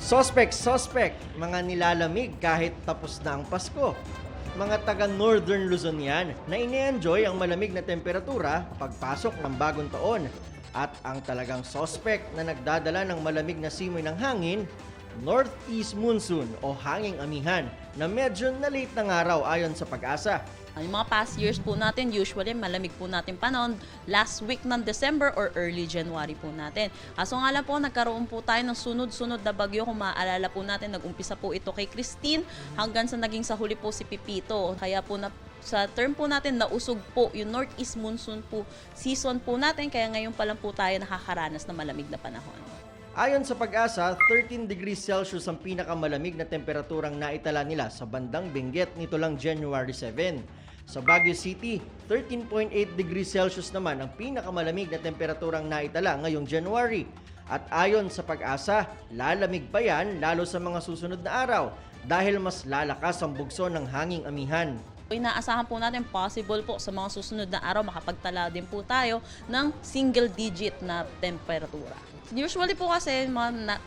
Suspect, mga nilalamig kahit tapos na ang Pasko. Mga taga Northern Luzon yan na ini-enjoy ang malamig na temperatura pagpasok ng bagong taon. At ang talagang suspect na nagdadala ng malamig na simoy ng hangin, Northeast Monsoon o hanging amihan na medyo na late ng araw ayon sa Pag-asa. Yung mga past years po natin, usually malamig po natin panahon last week ng December or early January po natin. Kaso nga lang po, nagkaroon po tayo ng sunod-sunod na bagyo. Kung maaalala po natin, nag-umpisa po ito kay Christine hanggang sa naging sa huli po si Pipito. Kaya po sa term po natin, nausog po yung Northeast Monsoon po season po natin. Kaya ngayon pa lang po tayo nakakaranas ng malamig na panahon. Ayon sa Pag-asa, 13 degrees Celsius ang pinakamalamig na temperaturang naitala nila sa bandang Benguet nito lang January 7. Sa Baguio City, 13.8 degrees Celsius naman ang pinakamalamig na temperaturang naitala ngayong January. At ayon sa Pag-asa, lalamig pa yan lalo sa mga susunod na araw dahil mas lalakas ang bugso ng hanging amihan. Inaasahan po natin possible po sa mga susunod na araw makapagtala din po tayo ng single digit na temperatura. Usually po kasi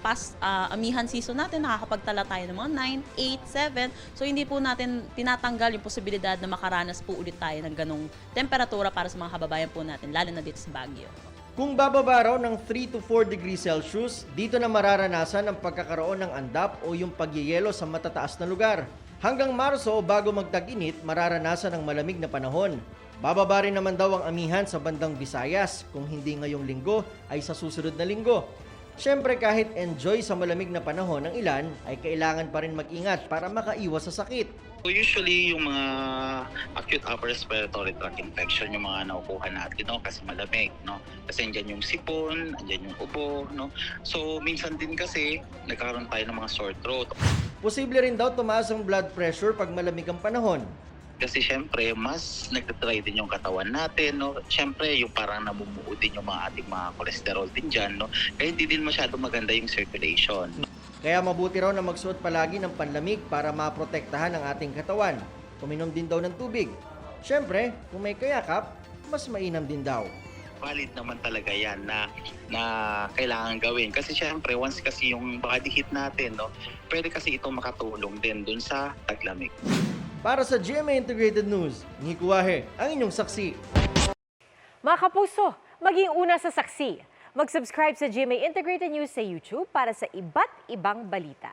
past amihan season natin nakakapagtala tayo ng mga 9, 8, 7. So hindi po natin tinatanggal yung posibilidad na makaranas po ulit tayo ng ganong temperatura para sa mga kababayan po natin, lalo na dito sa Baguio. Kung bababa raw ng 3 to 4 degrees Celsius, dito na mararanasan ang pagkakaroon ng andap o yung pagyeyelo sa matataas na lugar. Hanggang Marso o bago magtag-init, mararanasan ang malamig na panahon. Bababa rin naman daw ang amihan sa bandang Visayas, kung hindi ngayong linggo ay sa susunod na linggo. Siyempre kahit enjoy sa malamig na panahon ng ilan, ay kailangan pa rin mag-ingat para makaiwas sa sakit. So usually yung mga acute upper respiratory tract infection yung mga nakukuha natin, no, kasi malamig, no. Kasi andyan yung sipon, andyan yung ubo, no. So minsan din kasi nagkaroon tayo ng mga sore throat. Posible rin daw tumaas ang blood pressure pag malamig ang panahon. Kasi syempre, mas nagtatry din yung katawan natin, no? Syempre, yung parang namumuo din yung mga ating mga cholesterol din dyan, no? Kaya hindi din masyado maganda yung circulation. Kaya mabuti raw na magsuot palagi ng panlamig para maprotektahan ang ating katawan. Uminom din daw ng tubig. Syempre, kung may kayakap, mas mainam din daw. Valid naman talaga yan na kailangan gawin. Kasi syempre, once kasi yung body heat natin, no? Pwede kasi ito makatulong din dun sa taglamig. Para sa GMA Integrated News, Nico Wahe, ang inyong saksi. Mga kapuso, maging una sa saksi. Mag-subscribe sa GMA Integrated News sa YouTube para sa iba't ibang balita.